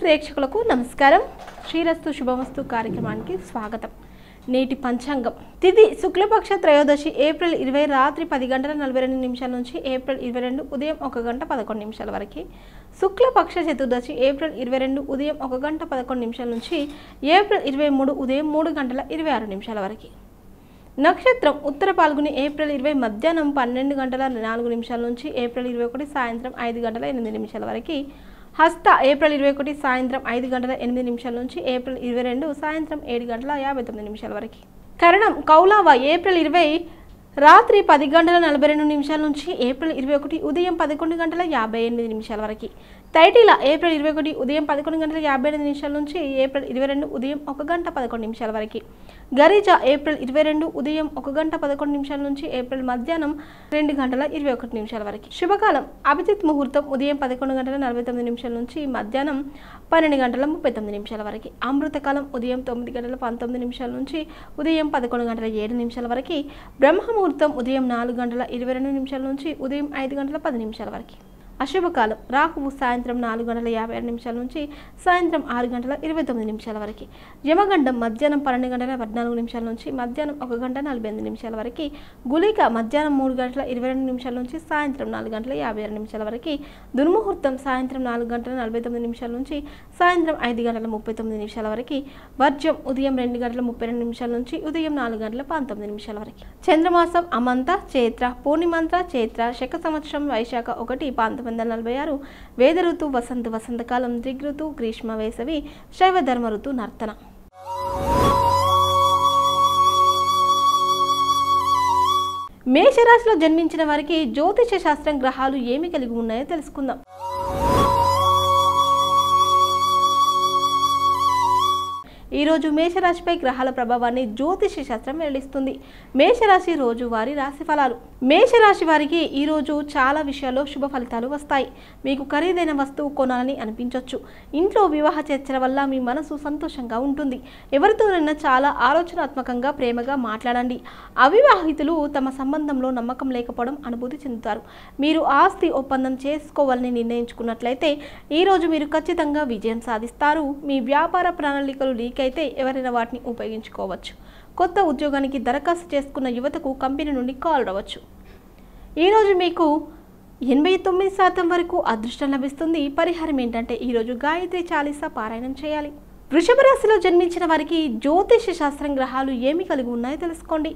ప్రేక్షకులకు నమస్కారం. శ్రీరస్తు శుభమస్తు కార్యక్రమానికి స్వాగతం. నేటి పంచాంగం తిథి శుక్లపక్ష త్రయోదశి ఏప్రిల్ 20 రాత్రి 10:42 నుంచి ఏప్రిల్ 22 ఉదయం 1:11 వరకు. శుక్లపక్ష చతుర్దశి ఏప్రిల్ 22 ఉదయం 1:11 నుంచి ఏప్రిల్ 23 ఉదయం 3:26 వరకు. నక్షత్రం ఉత్తర పాల్గొని ఏప్రిల్ 20 మధ్యాహ్నం 12:04 నుంచి ఏప్రిల్ 21 సాయంత్రం 5:08 వరకు. హస్త ఏప్రిల్ 21 సాయంత్రం 5:08 నుంచి ఏప్రిల్ 22 సాయంత్రం 7:59 వరకు. కరణం కౌలావ ఏప్రిల్ 20 రాత్రి 10:42 నుంచి ఏప్రిల్ 21 ఉదయం 11:58 వరకు. తైటిల ఏప్రిల్ 21 ఉదయం 11:58 నుంచి ఏప్రిల్ 22 ఉదయం 1:11 వరకు. గరిజ ఏప్రిల్ 22 ఉదయం 1:11 నుంచి ఏప్రిల్ మధ్యాహ్నం 2:21 వరకు. శుభకాలం అభిజిత్ ముహూర్తం ఉదయం 11:49 నుంచి మధ్యాహ్నం 12:39 వరకు. అమృతకాలం ఉదయం 9:19 నుంచి ఉదయం 11:07 వరకు. బ్రహ్మముహూర్తం ఉదయం 4:22 నుంచి ఉదయం 5:10 వరకు. అశుభకాలం రాహువు సాయంత్రం 4:56 నుంచి సాయంత్రం 6:29 వరకు. యమగండం మధ్యాహ్నం 12:14 నుంచి మధ్యాహ్నం 1:45 వరకు. గుళిక మధ్యాహ్నం 3:22 నుంచి సాయంత్రం 4:56 వరకు. దుర్ముహూర్తం సాయంత్రం 4:49 నుంచి సాయంత్రం 5:39 వరకు. వర్జం ఉదయం 2:32 నుంచి ఉదయం 4:19 వరకు. చంద్రమాసం అమంత చైత్ర పూర్ణిమంత చైత్ర శక సంవత్సరం వైశాఖ 1 1946. వేద ఋతు వసంతకాలం దిగ్ఋతు గ్రీష్మ వేసవి శైవ ధర్మ ఋతు నర్తన. మేషరాశిలో జన్మించిన వారికి జ్యోతిష శాస్త్రం గ్రహాలు ఏమి కలిగి ఉన్నాయో తెలుసుకుందాం. ఈరోజు మేషరాశిపై గ్రహాల ప్రభావాన్ని జ్యోతిష శాస్త్రం వెల్లడిస్తుంది. మేషరాశి రోజువారీ రాశి ఫలాలు. మేషరాశి వారికి ఈరోజు చాలా విషయాల్లో శుభ ఫలితాలు వస్తాయి. మీకు ఖరీదైన వస్తువు కొనాలని అనిపించవచ్చు. ఇంట్లో వివాహ చర్చల వల్ల మీ మనసు సంతోషంగా ఉంటుంది. ఎవరితోనైనా చాలా ఆలోచనాత్మకంగా ప్రేమగా మాట్లాడండి. అవివాహితులు తమ సంబంధంలో నమ్మకం లేకపోవడం అనుభూతి చెందుతారు. మీరు ఆస్తి ఒప్పందం చేసుకోవాలని నిర్ణయించుకున్నట్లయితే ఈరోజు మీరు ఖచ్చితంగా విజయం సాధిస్తారు. మీ వ్యాపార ప్రణాళికలు లీక్ అయితే ఎవరైనా వాటిని ఉపయోగించుకోవచ్చు. కొత్త ఉద్యోగానికి దరఖాస్తు చేసుకున్న యువతకు కంపెనీ నుండి కాల్ రావచ్చు. ఈరోజు మీకు 89% వరకు అదృష్టం లభిస్తుంది. పరిహారం ఏంటంటే ఈరోజు గాయత్రి చాలీసా పారాయణం చేయాలి. వృషభ రాశిలో జన్మించిన వారికి జ్యోతిష శాస్త్రం గ్రహాలు ఏమి కలిగి ఉన్నాయో తెలుసుకోండి.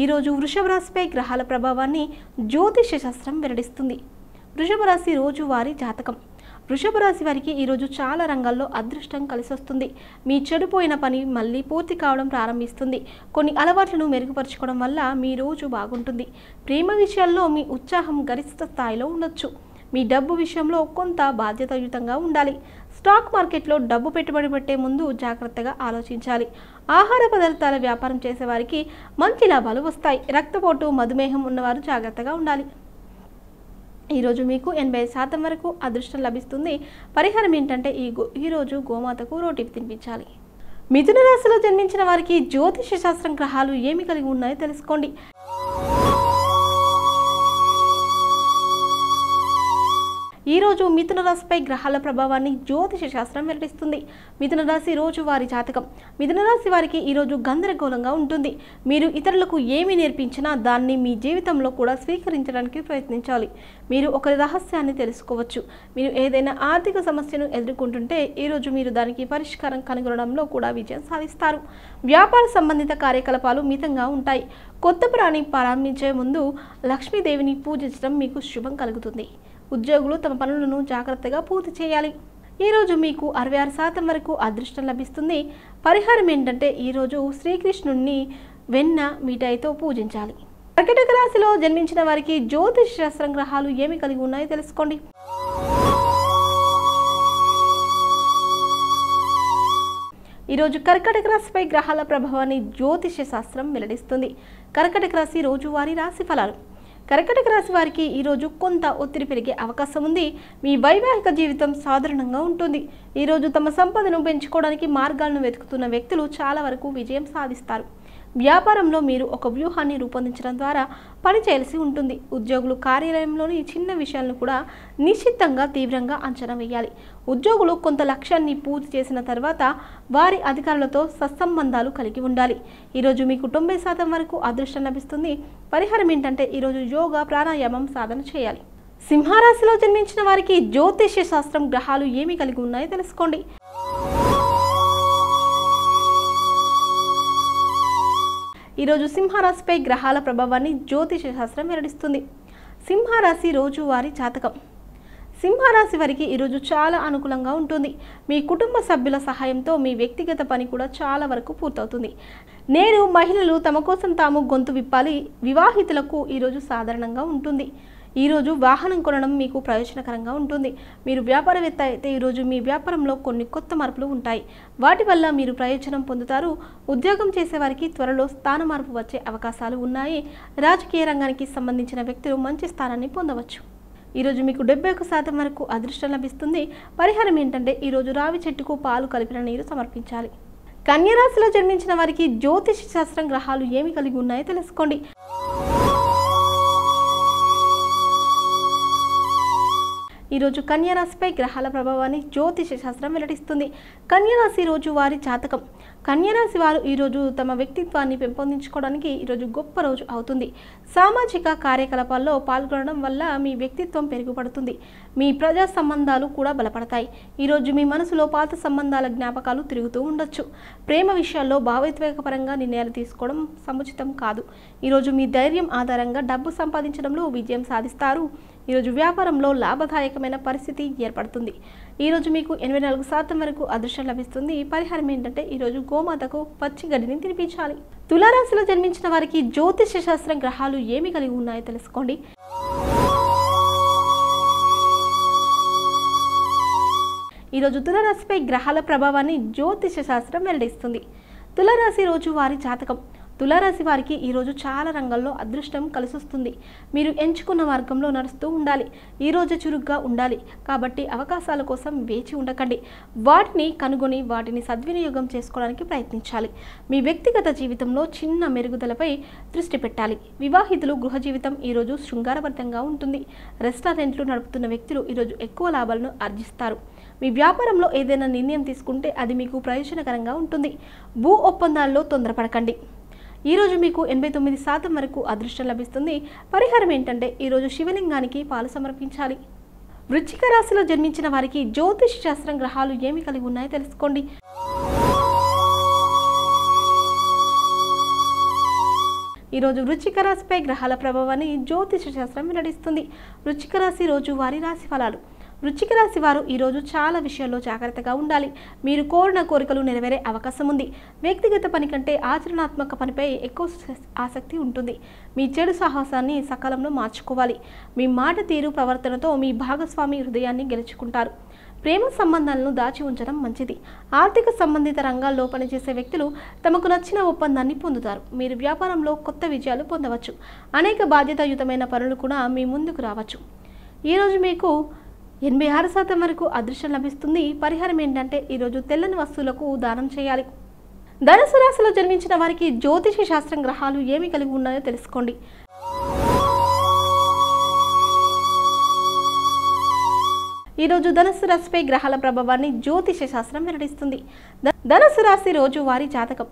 ఈరోజు వృషభ రాశిపై గ్రహాల ప్రభావాన్ని జ్యోతిష శాస్త్రం వెల్లడిస్తుంది. వృషభ రాశి రోజువారీ జాతకం. వృషభ రాశి వారికి ఈరోజు చాలా రంగాల్లో అదృష్టం కలిసి వస్తుంది. మీ చెడిపోయిన పని మళ్ళీ పూర్తి కావడం ప్రారంభిస్తుంది. కొన్ని అలవాట్లను మెరుగుపరచుకోవడం వల్ల మీ రోజు బాగుంటుంది. ప్రేమ విషయాల్లో మీ ఉత్సాహం గరిష్ట స్థాయిలో ఉండొచ్చు. మీ డబ్బు విషయంలో కొంత బాధ్యతాయుతంగా ఉండాలి. స్టాక్ మార్కెట్లో డబ్బు పెట్టుబడి పెట్టే ముందు జాగ్రత్తగా ఆలోచించాలి. ఆహార పదార్థాల వ్యాపారం చేసేవారికి మంచి లాభాలు వస్తాయి. రక్తపోటు మధుమేహం ఉన్నవారు జాగ్రత్తగా ఉండాలి. ఈరోజు మీకు 80% వరకు అదృష్టం లభిస్తుంది. పరిహారం ఏంటంటే ఈరోజు గోమాతకు రోటీ తినిపించాలి. మిథున రాశిలో జన్మించిన వారికి జ్యోతిష శాస్త్రం గ్రహాలు ఏమి కలిగి ఉన్నాయో తెలుసుకోండి. ఈరోజు మిథున రాశిపై గ్రహాల ప్రభావాన్ని జ్యోతిష శాస్త్రం వెల్లడిస్తుంది. మిథున రాశి రోజువారీ జాతకం. మిథున రాశి వారికి ఈరోజు గందరగోళంగా ఉంటుంది. మీరు ఇతరులకు ఏమి నేర్పించినా దాన్ని మీ జీవితంలో కూడా స్వీకరించడానికి ప్రయత్నించాలి. మీరు ఒక రహస్యాన్ని తెలుసుకోవచ్చు. మీరు ఏదైనా ఆర్థిక సమస్యను ఎదుర్కొంటుంటే ఈరోజు మీరు దానికి పరిష్కారం కనుగొనడంలో కూడా విజయం సాధిస్తారు. వ్యాపార సంబంధిత కార్యకలాపాలు మితంగా ఉంటాయి. కొత్త ప్రాణి ప్రారంభించే ముందు లక్ష్మీదేవిని పూజించడం మీకు శుభం కలుగుతుంది. ఉద్యోగులు తమ పనులను జాగ్రత్తగా పూర్తి చేయాలి. ఈరోజు మీకు 66% వరకు అదృష్టం లభిస్తుంది. పరిహారం ఏంటంటే ఈరోజు శ్రీకృష్ణుడిని వెన్న మిఠాయితో పూజించాలి. కర్కాటక రాశిలో జన్మించిన వారికి జ్యోతిష శాస్త్రం గ్రహాలు ఏమి కలిగి ఉన్నాయో తెలుసుకోండి. ఈరోజు కర్కాటక రాశిపై గ్రహాల ప్రభావాన్ని జ్యోతిష శాస్త్రం వెల్లడిస్తుంది. కర్కాటక రాశి రోజువారీ రాశి ఫలాలు. కర్కాటక రాశి వారికి ఈరోజు కొంత ఒత్తిడి పెరిగే అవకాశం ఉంది. మీ వైవాహిక జీవితం సాధారణంగా ఉంటుంది. ఈరోజు తమ సంపదను పెంచుకోవడానికి మార్గాలను వెతుకుతున్న వ్యక్తులు చాలా వరకు విజయం సాధిస్తారు. వ్యాపారంలో మీరు ఒక వ్యూహాన్ని రూపొందించడం ద్వారా పని చేయాల్సి ఉంటుంది. ఉద్యోగులు కార్యాలయంలోని చిన్న విషయాలను కూడా నిశ్చితంగా తీవ్రంగా అంచనా వేయాలి. ఉద్యోగులు కొంత లక్ష్యాన్ని పూర్తి చేసిన తర్వాత వారి అధికారులతో సత్సంబంధాలు కలిగి ఉండాలి. ఈరోజు మీకు 90% వరకు అదృష్టం లభిస్తుంది. పరిహారం ఏంటంటే ఈరోజు యోగా ప్రాణాయామం సాధన చేయాలి. సింహరాశిలో జన్మించిన వారికి జ్యోతిష్య శాస్త్రం గ్రహాలు ఏమి కలిగి ఉన్నాయో తెలుసుకోండి. ఈరోజు సింహరాశిపై గ్రహాల ప్రభావాన్ని జ్యోతిష శాస్త్రం వెల్లడిస్తుంది. సింహరాశి రోజువారీ జాతకం. సింహరాశి వారికి ఈరోజు చాలా అనుకూలంగా ఉంటుంది. మీ కుటుంబ సభ్యుల సహాయంతో మీ వ్యక్తిగత పని కూడా చాలా వరకు పూర్తవుతుంది. నేడు మహిళలు తమ కోసం తాము గొంతు విప్పాలి. వివాహితులకు ఈరోజు సాధారణంగా ఉంటుంది. ఈరోజు వాహనం కొనడం మీకు ప్రయోజనకరంగా ఉంటుంది. మీరు వ్యాపారవేత్త అయితే ఈరోజు మీ వ్యాపారంలో కొన్ని కొత్త మార్పులు ఉంటాయి. వాటి వల్ల మీరు ప్రయోజనం పొందుతారు. ఉద్యోగం చేసేవారికి త్వరలో స్థాన మార్పు వచ్చే అవకాశాలు ఉన్నాయి. రాజకీయ రంగానికి సంబంధించిన వ్యక్తులు మంచి స్థానాన్ని పొందవచ్చు. ఈరోజు మీకు 71% వరకు అదృష్టం లభిస్తుంది. పరిహారం ఏంటంటే ఈరోజు రావి చెట్టుకు పాలు కలిపిన నీరు సమర్పించాలి. కన్యరాశిలో జన్మించిన వారికి జ్యోతిష శాస్త్రం గ్రహాలు ఏమి కలిగి ఉన్నాయో తెలుసుకోండి. ఈరోజు కన్యరాశిపై గ్రహాల ప్రభావాన్ని జ్యోతిష శాస్త్రం వెల్లడిస్తుంది. కన్యరాశి రోజు వారి జాతకం. కన్యరాశి వారు ఈరోజు తమ వ్యక్తిత్వాన్ని పెంపొందించుకోవడానికి ఈరోజు గొప్ప రోజు అవుతుంది. సామాజిక కార్యకలాపాల్లో పాల్గొనడం వల్ల మీ వ్యక్తిత్వం పెరుగుపడుతుంది. మీ ప్రజా సంబంధాలు కూడా బలపడతాయి. ఈరోజు మీ మనసులో పాత సంబంధాల జ్ఞాపకాలు తిరుగుతూ ఉండొచ్చు. ప్రేమ విషయాల్లో భావోద్వేగపరంగా నిర్ణయాలు తీసుకోవడం సముచితం కాదు. ఈరోజు మీ ధైర్యం ఆధారంగా డబ్బు సంపాదించడంలో విజయం సాధిస్తారు. ఈరోజు వ్యాపారంలో లాభదాయకమైన పరిస్థితి ఏర్పడుతుంది. ఈరోజు మీకు 84% వరకు అదృష్టం లభిస్తుంది. పరిహారం ఏంటంటే ఈరోజు గోమాతకు పచ్చి గడ్డిని తినిపించాలి. తులారాశిలో జన్మించిన వారికి జ్యోతిష శాస్త్రం గ్రహాలు ఏమి కలిగి ఉన్నాయో తెలుసుకోండి. ఈరోజు తులారాశిపై గ్రహాల ప్రభావాన్ని జ్యోతిష శాస్త్రం వెల్లడిస్తుంది. తులారాశి రోజు వారి జాతకం. తులారాశి వారికి ఈరోజు చాలా రంగాల్లో అదృష్టం కలిసొస్తుంది. మీరు ఎంచుకున్న మార్గంలో నడుస్తూ ఉండాలి. ఈరోజు చురుగ్గా ఉండాలి. కాబట్టి అవకాశాల కోసం వేచి ఉండకండి. వాటిని కనుగొని వాటిని సద్వినియోగం చేసుకోవడానికి ప్రయత్నించాలి. మీ వ్యక్తిగత జీవితంలో చిన్న మెరుగుదలపై దృష్టి పెట్టాలి. వివాహితులు గృహ జీవితం ఈరోజు శృంగారభరితంగా ఉంటుంది. రెస్టారెంట్లు నడుపుతున్న వ్యక్తులు ఈరోజు ఎక్కువ లాభాలను ఆర్జిస్తారు. మీ వ్యాపారంలో ఏదైనా నిర్ణయం తీసుకుంటే అది మీకు ప్రయోజనకరంగా ఉంటుంది. భూ ఒప్పందాల్లో తొందరపడకండి. ఈరోజు మీకు 89% వరకు అదృష్టం లభిస్తుంది. పరిహారం ఏంటంటే ఈరోజు శివలింగానికి పాలు సమర్పించాలి. వృశ్చిక రాశిలో జన్మించిన వారికి జ్యోతిష శాస్త్రం గ్రహాలు ఏమి కలిగి ఉన్నాయో తెలుసుకోండి. ఈరోజు వృశ్చిక రాశిపై గ్రహాల ప్రభావాన్ని జ్యోతిష శాస్త్రం వెల్లడిస్తుంది. వృశ్చిక రాశి రోజు వారి రాశి ఫలాలు. వృశ్చిక రాశి వారు ఈరోజు చాలా విషయాల్లో జాగ్రత్తగా ఉండాలి. మీరు కోరిన కోరికలు నెరవేరే అవకాశం ఉంది. వ్యక్తిగత పని కంటే ఆచరణాత్మక పనిపై ఎక్కువ ఆసక్తి ఉంటుంది. మీ చెడు సాహసాన్ని సకాలంలో మార్చుకోవాలి. మీ మాట తీరు ప్రవర్తనతో మీ భాగస్వామి హృదయాన్ని గెలుచుకుంటారు. ప్రేమ సంబంధాలను దాచి ఉంచడం మంచిది. ఆర్థిక సంబంధిత రంగాల్లో పనిచేసే వ్యక్తులు తమకు నచ్చిన ఒప్పందాన్ని పొందుతారు. మీరు వ్యాపారంలో కొత్త విజయాలు పొందవచ్చు. అనేక బాధ్యతాయుతమైన పనులు కూడా మీ ముందుకు రావచ్చు. ఈరోజు మీకు 86% వరకు అదృష్టం లభిస్తుంది. పరిహారం ఏంటంటే ఈరోజు తెల్లని వస్తువులకు దానం చేయాలి. ధనుసు రాశిలో జన్మించిన వారికి జ్యోతిష శాస్త్రం గ్రహాలు ఏమి కలిగి ఉన్నాయో తెలుసుకోండి. ఈరోజు ధనుసు రాశిపై గ్రహాల ప్రభావాన్ని జ్యోతిష శాస్త్రం వెల్లడిస్తుంది. ధనుసు రాశి రోజు వారి జాతకం.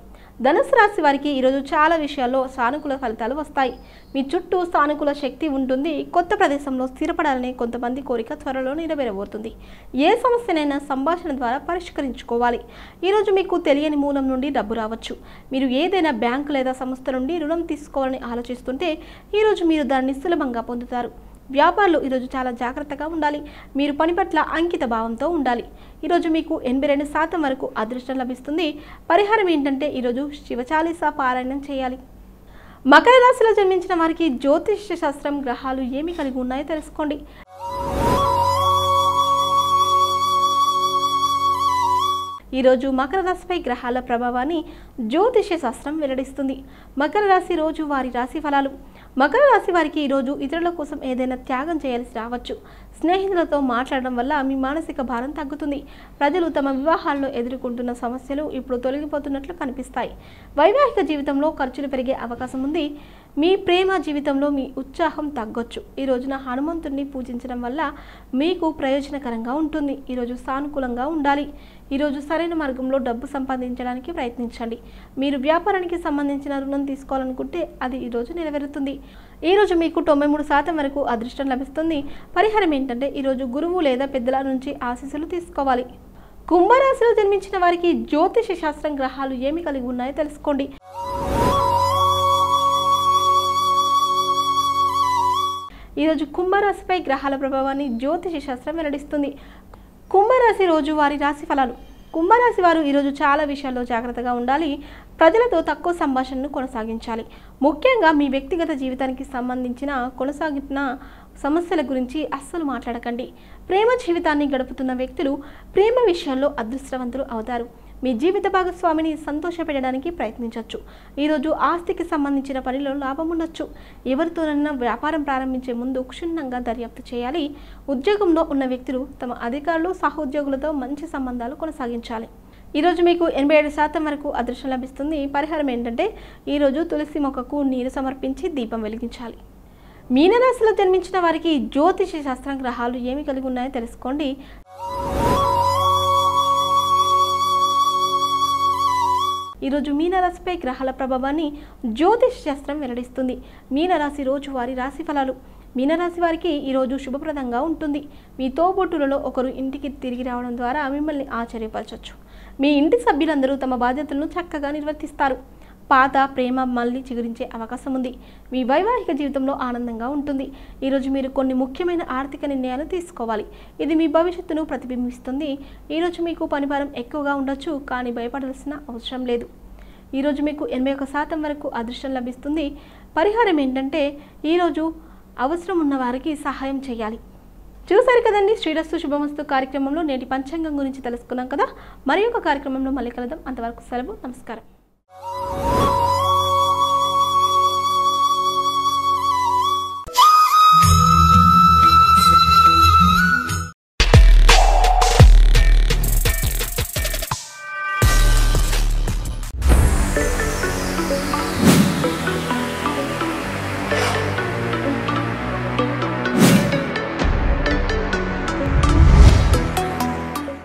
ధనుసు రాశి వారికి ఈరోజు చాలా విషయాల్లో సానుకూల ఫలితాలు వస్తాయి. మీ చుట్టూ సానుకూల శక్తి ఉంటుంది. కొత్త ప్రదేశంలో స్థిరపడాలనే కొంతమంది కోరిక త్వరలో నెరవేరబోతుంది. ఏ సమస్యనైనా సంభాషణ ద్వారా పరిష్కరించుకోవాలి. ఈరోజు మీకు తెలియని మూలం నుండి డబ్బు రావచ్చు. మీరు ఏదైనా బ్యాంకు లేదా సంస్థ నుండి రుణం తీసుకోవాలని ఆలోచిస్తుంటే ఈరోజు మీరు దాన్ని సులభంగా పొందుతారు. వ్యాపారులు ఈరోజు చాలా జాగ్రత్తగా ఉండాలి. మీరు పని పట్ల అంకిత భావంతో ఉండాలి. ఈరోజు మీకు 82% వరకు అదృష్టం లభిస్తుంది. పరిహారం ఏంటంటే ఈరోజు శివచాలీసా పారాయణం చేయాలి. మకర రాశిలో జన్మించిన వారికి జ్యోతిష శాస్త్రం గ్రహాలు ఏమి కలిగి ఉన్నాయో తెలుసుకోండి. ఈరోజు మకర రాశిపై గ్రహాల ప్రభావాన్ని జ్యోతిష శాస్త్రం వెల్లడిస్తుంది. మకర రాశి రోజు వారి రాశి ఫలాలు. మకర రాశి వారికి ఈరోజు ఇతరుల కోసం ఏదైనా త్యాగం చేయాల్సి రావచ్చు. స్నేహితులతో మాట్లాడడం వల్ల మీ మానసిక భారం తగ్గుతుంది. ప్రజలు తమ వివాహాల్లో ఎదుర్కొంటున్న సమస్యలు ఇప్పుడు తొలగిపోతున్నట్లు కనిపిస్తాయి. వైవాహిక జీవితంలో ఖర్చులు పెరిగే అవకాశం ఉంది. మీ ప్రేమ జీవితంలో మీ ఉత్సాహం తగ్గొచ్చు. ఈ రోజున హనుమంతుడిని పూజించడం వల్ల మీకు ప్రయోజనకరంగా ఉంటుంది. ఈరోజు సానుకూలంగా ఉండాలి. ఈరోజు సరైన మార్గంలో డబ్బు సంపాదించడానికి ప్రయత్నించండి. మీరు వ్యాపారానికి సంబంధించిన రుణం తీసుకోవాలనుకుంటే అది ఈరోజు నెరవేరుతుంది. ఈరోజు మీకు 93% వరకు అదృష్టం లభిస్తుంది. పరిహారం ఏంటంటే ఈరోజు గురువు లేదా పెద్దల నుంచి ఆశీస్సులు తీసుకోవాలి. కుంభరాశిలో జన్మించిన వారికి జ్యోతిష శాస్త్రం గ్రహాలు ఏమి కలిగి ఉన్నాయో తెలుసుకోండి. ఈరోజు కుంభరాశిపై గ్రహాల ప్రభావాన్ని జ్యోతిష శాస్త్రం వెల్లడిస్తుంది. కుంభరాశి రోజు వారి రాశి ఫలాలు. కుంభరాశి వారు ఈరోజు చాలా విషయాల్లో జాగ్రత్తగా ఉండాలి. ప్రజలతో తక్కువ సంభాషణను కొనసాగించాలి. ముఖ్యంగా మీ వ్యక్తిగత జీవితానికి సంబంధించిన కొనసాగిన సమస్యల గురించి అస్సలు మాట్లాడకండి. ప్రేమ జీవితాన్ని గడుపుతున్న వ్యక్తులు ప్రేమ విషయాల్లో అదృష్టవంతులు అవుతారు. మీ జీవిత భాగస్వామిని సంతోషపెట్టడానికి ప్రయత్నించవచ్చు. ఈరోజు ఆస్తికి సంబంధించిన పనిలో లాభం ఉండొచ్చు. ఎవరితోనైనా వ్యాపారం ప్రారంభించే ముందు క్షుణ్ణంగా దర్యాప్తు చేయాలి. ఉద్యోగంలో ఉన్న వ్యక్తులు తమ అధికారులు సహోద్యోగులతో మంచి సంబంధాలు కొనసాగించాలి. ఈరోజు మీకు 87% వరకు అదృష్టం లభిస్తుంది. పరిహారం ఏంటంటే ఈరోజు తులసి మొక్కకు నీరు సమర్పించి దీపం వెలిగించాలి. మీనరాశిలో జన్మించిన వారికి జ్యోతిష శాస్త్రం గ్రహాలు ఏమి కలిగి ఉన్నాయో తెలుసుకోండి. ఈరోజు మీనరాశిపై గ్రహాల ప్రభావాన్ని జ్యోతిష శాస్త్రం వెల్లడిస్తుంది. మీనరాశి రోజు వారి రాశి ఫలాలు. మీనరాశి వారికి ఈరోజు శుభప్రదంగా ఉంటుంది. మీ తోబుట్టులలో ఒకరు ఇంటికి తిరిగి రావడం ద్వారా మిమ్మల్ని ఆశ్చర్యపరచవచ్చు. మీ ఇంటి సభ్యులందరూ తమ బాధ్యతలను చక్కగా నిర్వర్తిస్తారు. పాత ప్రేమ మళ్ళీ చిగురించే అవకాశం ఉంది. మీ వైవాహిక జీవితంలో ఆనందంగా ఉంటుంది. ఈరోజు మీరు కొన్ని ముఖ్యమైన ఆర్థిక నిర్ణయాలు తీసుకోవాలి. ఇది మీ భవిష్యత్తును ప్రతిబింబిస్తుంది. ఈరోజు మీకు పనిభారం ఎక్కువగా ఉండొచ్చు, కానీ భయపడాల్సిన అవసరం లేదు. ఈరోజు మీకు 81% వరకు అదృష్టం లభిస్తుంది. పరిహారం ఏంటంటే ఈరోజు అవసరం ఉన్న వారికి సహాయం చేయాలి. చూసారు కదండి, శ్రీరస్తు శుభమస్తు కార్యక్రమంలో నేటి పంచాంగం గురించి తెలుసుకున్నాం కదా. మరి ఒక కార్యక్రమంలో మళ్ళీ కలుద్దాం. అంతవరకు సెలవు. నమస్కారం.